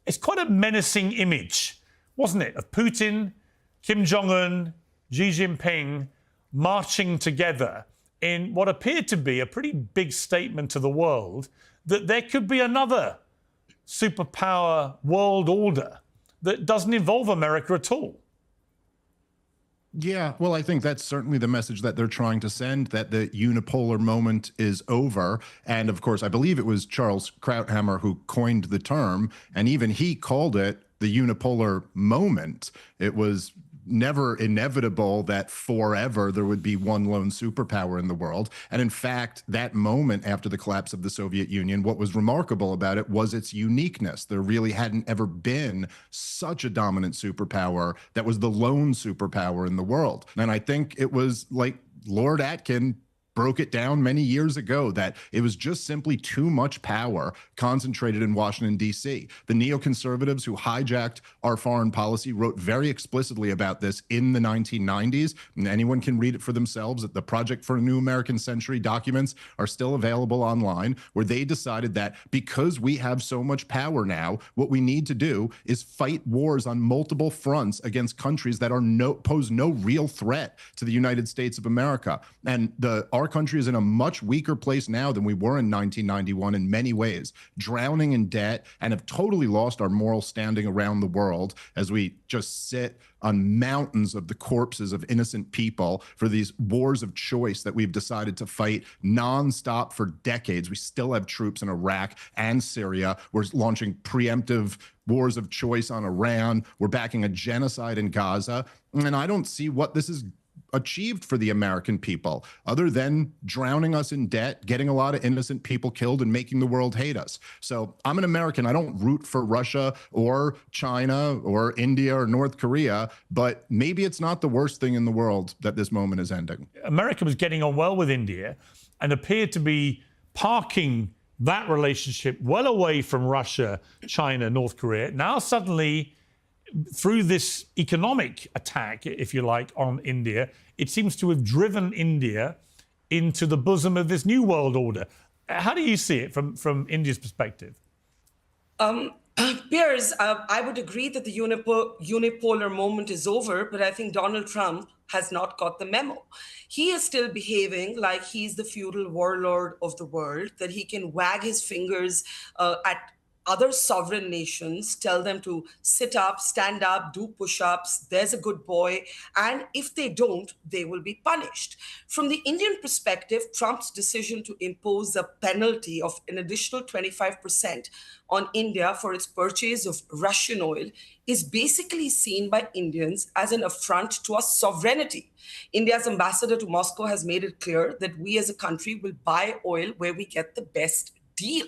it's quite a menacing image, wasn't it, of Putin, Kim Jong-un, Xi Jinping marching together in what appeared to be a pretty big statement to the world that there could be another superpower world order that doesn't involve America at all. Yeah, well, I think that's certainly the message that they're trying to send, that the unipolar moment is over. And of course, I believe it was Charles Krauthammer who coined the term, and even he called it the unipolar moment. It was never inevitable that forever there would be one lone superpower in the world. And in fact, that moment after the collapse of the Soviet Union, what was remarkable about it was its uniqueness. There really hadn't ever been such a dominant superpower that was the lone superpower in the world. And I think it was like Lord Atkin broke it down many years ago, that it was just simply too much power concentrated in Washington, D.C. The neoconservatives who hijacked our foreign policy wrote very explicitly about this in the 1990s, and anyone can read it for themselves. The Project for a New American Century documents are still available online, where they decided that because we have so much power now, what we need to do is fight wars on multiple fronts against countries that are pose no real threat to the United States of America. And our country is in a much weaker place now than we were in 1991 in many ways, drowning in debt, and have totally lost our moral standing around the world as we just sit on mountains of the corpses of innocent people for these wars of choice that we've decided to fight nonstop for decades. We still have troops in Iraq and Syria. We're launching preemptive wars of choice on Iran. We're backing a genocide in Gaza. And I don't see what this is achieved for the American people, other than drowning us in debt, getting a lot of innocent people killed, and making the world hate us. So I'm an American. I don't root for Russia or China or India or North Korea, but maybe it's not the worst thing in the world that this moment is ending. America was getting on well with India and appeared to be parking that relationship well away from Russia, China, North Korea. Now suddenly, through this economic attack, if you like, on India, it seems to have driven India into the bosom of this new world order. How do you see it from India's perspective? Piers, I would agree that the unipolar moment is over, but I think Donald Trump has not got the memo. He is still behaving like he's the feudal warlord of the world, that he can wag his fingers at other sovereign nations, tell them to sit up, stand up, do push-ups, there's a good boy, and if they don't, they will be punished. From the Indian perspective, Trump's decision to impose a penalty of an additional 25% on India for its purchase of Russian oil is basically seen by Indians as an affront to our sovereignty. India's ambassador to Moscow has made it clear that we as a country will buy oil where we get the best deal.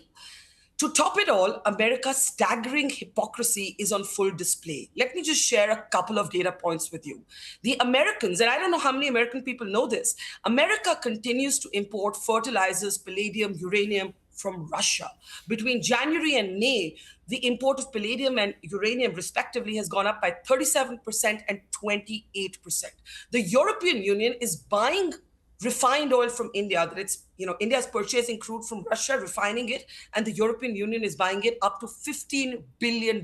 To top it all, America's staggering hypocrisy is on full display. Let me just share a couple of data points with you. The Americans, and I don't know how many American people know this, America continues to import fertilizers, palladium, uranium from Russia. Between January and May, the import of palladium and uranium respectively has gone up by 37% and 28%. The European Union is buying refined oil from India, that it's, India is purchasing crude from Russia, refining it, and the European Union is buying it up to $15 billion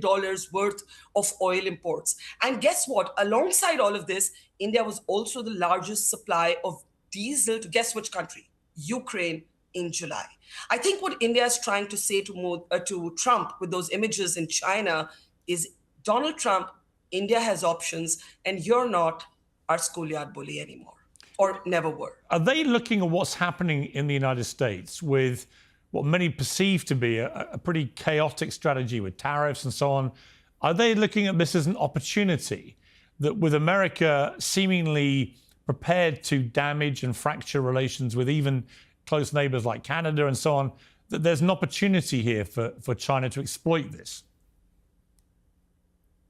worth of oil imports. And guess what? Alongside all of this, India was also the largest supply of diesel to guess which country? Ukraine in July. I think what India is trying to say to Trump with those images in China is, Donald Trump, India has options, and you're not our schoolyard bully anymore. Or never were. Are they looking at what's happening in the United States with what many perceive to be a pretty chaotic strategy with tariffs and so on? Are they looking at this as an opportunity that, with America seemingly prepared to damage and fracture relations with even close neighbors like Canada and so on, that there's an opportunity here for China to exploit this?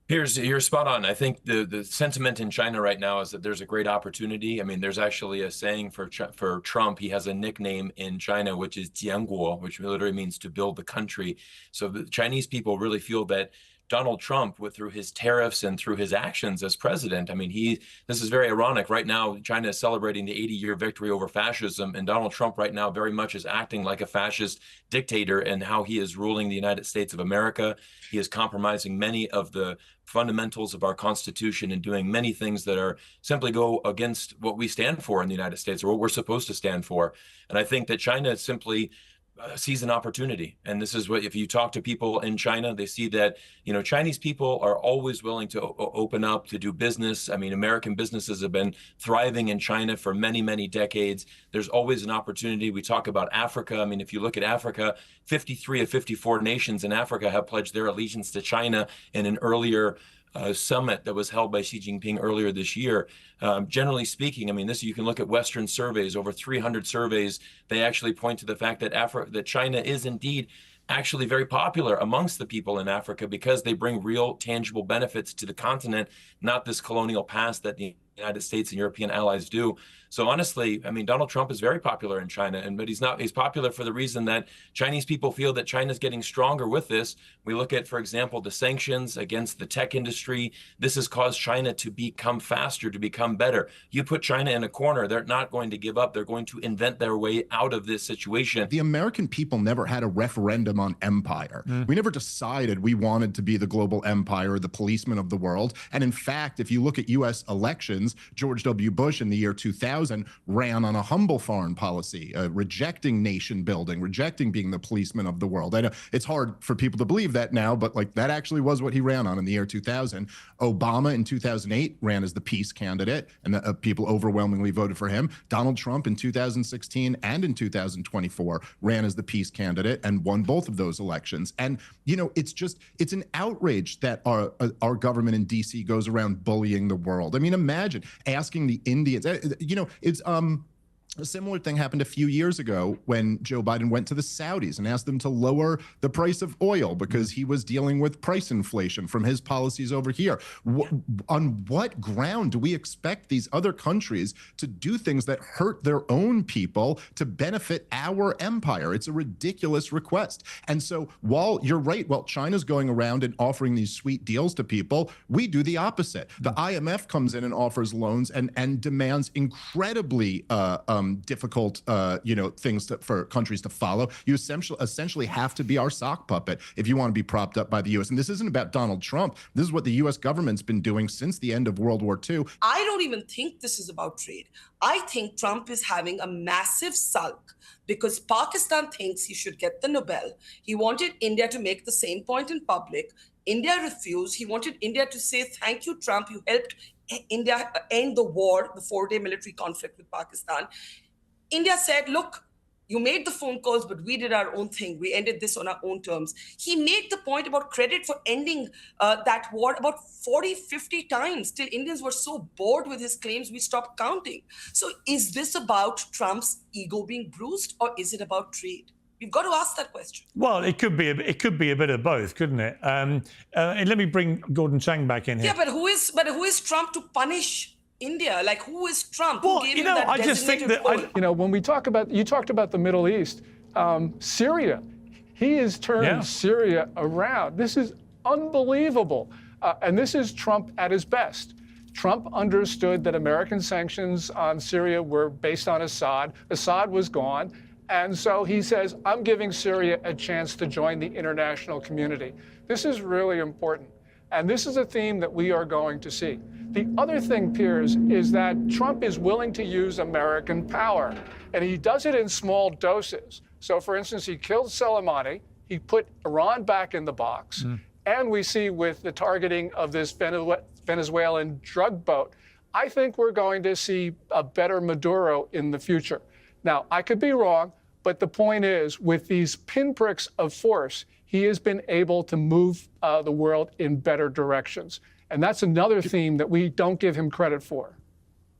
You're spot on. I think the sentiment in China right now is that there's a great opportunity. I mean, there's actually a saying for Trump. He has a nickname in China, which is Jianguo, which literally means to build the country. So the Chinese people really feel that Donald Trump, through his tariffs and through his actions as president, I mean, this is very ironic. Right now, China is celebrating the 80-year victory over fascism, and Donald Trump right now very much is acting like a fascist dictator in how he is ruling the United States of America. He is compromising many of the fundamentals of our Constitution and doing many things that are simply go against what we stand for in the United States, or what we're supposed to stand for. And I think that China simply sees an opportunity. And this is what, if you talk to people in China, they see that, Chinese people are always willing to open up, to do business. I mean, American businesses have been thriving in China for many, many decades. There's always an opportunity. We talk about Africa. I mean, if you look at Africa, 53 of 54 nations in Africa have pledged their allegiance to China in an earlier summit that was held by Xi Jinping earlier this year. Generally speaking, I mean, you can look at Western surveys, over 300 surveys. They actually point to the fact that China is indeed actually very popular amongst the people in Africa because they bring real tangible benefits to the continent, not this colonial past that the United States and European allies do. So honestly, I mean, Donald Trump is very popular in China, but he's popular for the reason that Chinese people feel that China's getting stronger with this. We look at, for example, the sanctions against the tech industry. This has caused China to become faster, to become better. You put China in a corner, they're not going to give up. They're going to invent their way out of this situation. The American people never had a referendum on empire. We never decided we wanted to be the global empire, the policeman of the world. And in fact, if you look at US elections, George W. Bush in the year 2000 ran on a humble foreign policy, rejecting nation building, rejecting being the policeman of the world. I know it's hard for people to believe that now, but that actually was what he ran on in the year 2000. Obama in 2008 ran as the peace candidate, and people overwhelmingly voted for him. Donald Trump in 2016 and in 2024 ran as the peace candidate and won both of those elections. And it's an outrage that our government in DC goes around bullying the world. I mean, imagine asking the Indians, it's a similar thing happened a few years ago when Joe Biden went to the Saudis and asked them to lower the price of oil because he was dealing with price inflation from his policies over here. On what ground do we expect these other countries to do things that hurt their own people to benefit our empire? It's a ridiculous request. And so while you're right, while China's going around and offering these sweet deals to people, we do the opposite. The IMF comes in and offers loans and demands incredibly difficult, things for countries to follow. You essentially have to be our sock puppet if you want to be propped up by the U.S. And this isn't about Donald Trump. This is what the U.S. government's been doing since the end of World War II. I don't even think this is about trade. I think Trump is having a massive sulk because Pakistan thinks he should get the Nobel. He wanted India to make the same point in public. India refused. He wanted India to say, thank you, Trump. You helped India end the war, the 4-day military conflict with Pakistan. India said, look, you made the phone calls, but we did our own thing. We ended this on our own terms. He made the point about credit for ending that war about 40, 50 times till Indians were so bored with his claims, we stopped counting. So is this about Trump's ego being bruised, or is it about trade? We've got to ask that question. Well, it could be a bit of both, couldn't it? And let me bring Gordon Chang back in here. Yeah, but who is Trump to punish India? Like, who is Trump? Well, who gave him that I just think that when we talk about, you talked about the Middle East, Syria. He has turned Syria around. This is unbelievable, and this is Trump at his best. Trump understood that American sanctions on Syria were based on Assad. Assad was gone. And so he says, I'm giving Syria a chance to join the international community. This is really important. And this is a theme that we are going to see. The other thing, Piers, is that Trump is willing to use American power, and he does it in small doses. So, for instance, he killed Soleimani, he put Iran back in the box, and we see with the targeting of this Venezuelan drug boat, I think we're going to see a better Maduro in the future. Now, I could be wrong, but the point is, with these pinpricks of force, he has been able to move the world in better directions. And that's another theme that we don't give him credit for.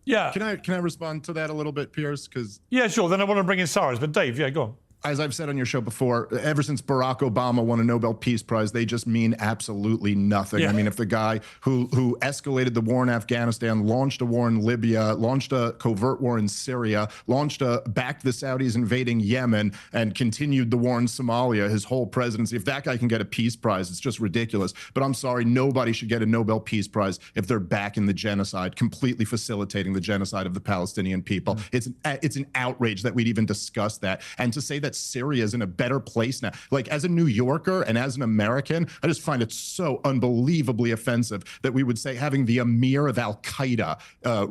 Yeah. Can I respond to that a little bit, Piers? Yeah, sure. Then I want to bring in Cyrus, but Dave, yeah, go on. as I've said on your show before, ever since Barack Obama won a Nobel Peace Prize, they just mean absolutely nothing. Yeah. I mean, if the guy who escalated the war in Afghanistan, launched a war in Libya, launched a covert war in Syria, backed the Saudis invading Yemen, and continued the war in Somalia, his whole presidency, if that guy can get a peace prize, it's just ridiculous. But I'm sorry, nobody should get a Nobel Peace Prize if they're backing the genocide, completely facilitating the genocide of the Palestinian people. It's an outrage that we'd even discuss that. And to say that Syria is in a better place now, like as a New Yorker and as an American, I just find it so unbelievably offensive that we would say having the emir of Al-Qaeda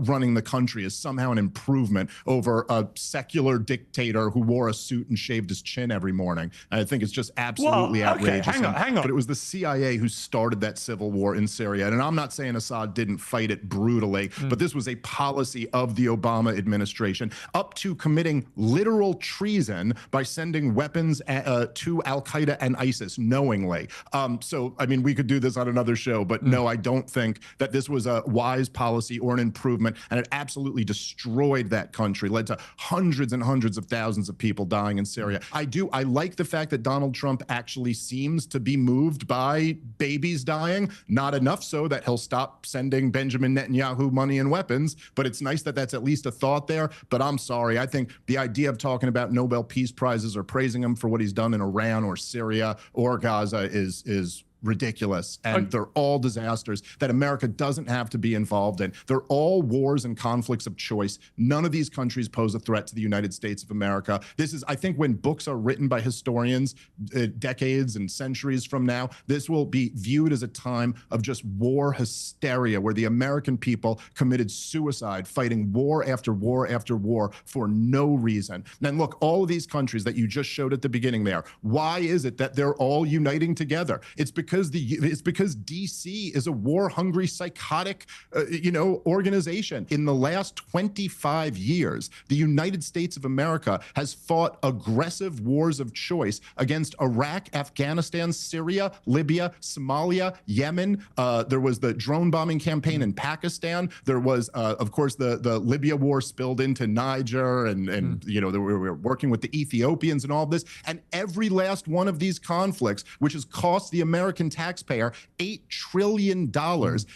running the country is somehow an improvement over a secular dictator who wore a suit and shaved his chin every morning. And I think it's just absolutely outrageous. Hang on. But it was the CIA who started that civil war in Syria. And I'm not saying Assad didn't fight it brutally, but this was a policy of the Obama administration, up to committing literal treason by sending weapons to Al-Qaeda and ISIS knowingly. So, I mean, we could do this on another show, but no, I don't think that this was a wise policy or an improvement. And it absolutely destroyed that country, led to hundreds and hundreds of thousands of people dying in Syria. I like the fact that Donald Trump actually seems to be moved by babies dying, not enough so that he'll stop sending Benjamin Netanyahu money and weapons, but it's nice that that's at least a thought there. But I'm sorry, I think the idea of talking about Nobel Peace Prizes or praising him for what he's done in Iran or Syria or Gaza is ridiculous, and they're all disasters that America doesn't have to be involved in. They're all wars and conflicts of choice. None of these countries pose a threat to the United States of America. This is, I think, when books are written by historians decades and centuries from now, this will be viewed as a time of just war hysteria, where the American people committed suicide fighting war after war after war for no reason. And look, all of these countries that you just showed at the beginning there, why is it that they're all uniting together? It's because DC is a war-hungry, psychotic, organization. In the last 25 years, the United States of America has fought aggressive wars of choice against Iraq, Afghanistan, Syria, Libya, Somalia, Yemen. There was the drone bombing campaign in Pakistan. There was, of course, the Libya war spilled into Niger, and we were working with the Ethiopians and all of this. And every last one of these conflicts, which has cost the American taxpayer $8 trillion,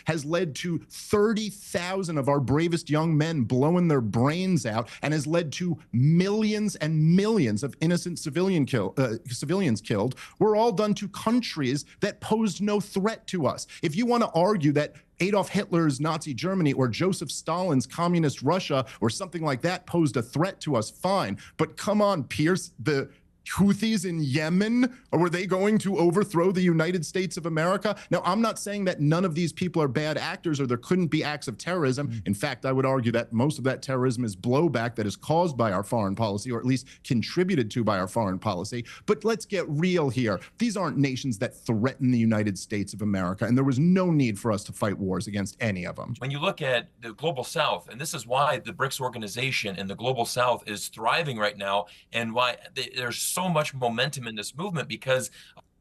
has led to 30,000 of our bravest young men blowing their brains out, and has led to millions and millions of innocent civilians killed. Were all done to countries that posed no threat to us. If you want to argue that Adolf Hitler's Nazi Germany or Joseph Stalin's communist Russia or something like that posed a threat to us, fine. But come on, Pierce, the Houthis in Yemen, or were they going to overthrow the United States of America? Now, I'm not saying that none of these people are bad actors or there couldn't be acts of terrorism. In fact, I would argue that most of that terrorism is blowback that is caused by our foreign policy, or at least contributed to by our foreign policy. But let's get real here. These aren't nations that threaten the United States of America, and there was no need for us to fight wars against any of them. When you look at the Global South, and this is why the BRICS organization and the Global South is thriving right now, and why there's so much momentum in this movement, because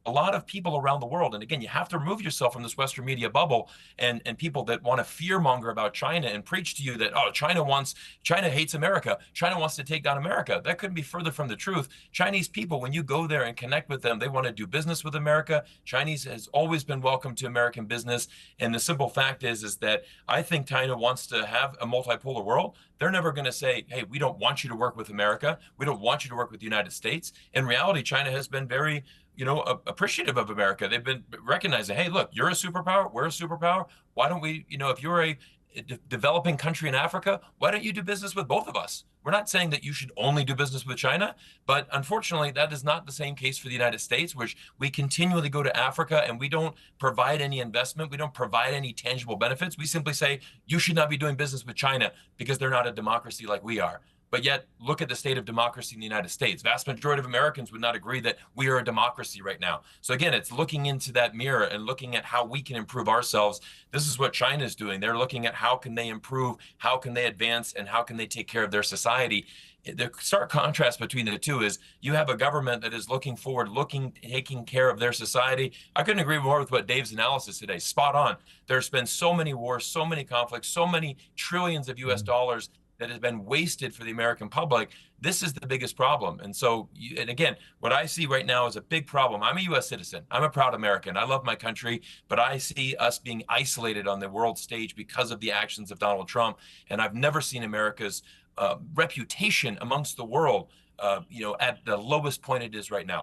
a lot of people around the world, and again, you have to remove yourself from this Western media bubble and people that want to fearmonger about China and preach to you that, oh, China hates America. China wants to take down America. That couldn't be further from the truth. Chinese people, when you go there and connect with them, they want to do business with America. Chinese has always been welcome to American business. And the simple fact is that I think China wants to have a multipolar world. They're never going to say, hey, we don't want you to work with America. We don't want you to work with the United States. In reality, China has been very appreciative of America. They've been recognizing, hey, look, you're a superpower, we're a superpower. Why don't we, if you're a developing country in Africa, why don't you do business with both of us? We're not saying that you should only do business with China, but unfortunately, that is not the same case for the United States, which we continually go to Africa and we don't provide any investment. We don't provide any tangible benefits. We simply say, you should not be doing business with China because they're not a democracy like we are. But yet, look at the state of democracy in the United States. Vast majority of Americans would not agree that we are a democracy right now. So again, it's looking into that mirror and looking at how we can improve ourselves. This is what China is doing. They're looking at how can they improve, how can they advance, and how can they take care of their society. The stark contrast between the two is you have a government that is looking forward, taking care of their society. I couldn't agree more with what Dave's analysis today. Spot on. There's been so many wars, so many conflicts, so many trillions of US dollars that has been wasted for the American public. This is the biggest problem. And so, and again, what I see right now is a big problem. I'm a U.S. citizen. I'm a proud American. I love my country, but I see us being isolated on the world stage because of the actions of Donald Trump. And I've never seen America's reputation amongst the world, at the lowest point it is right now.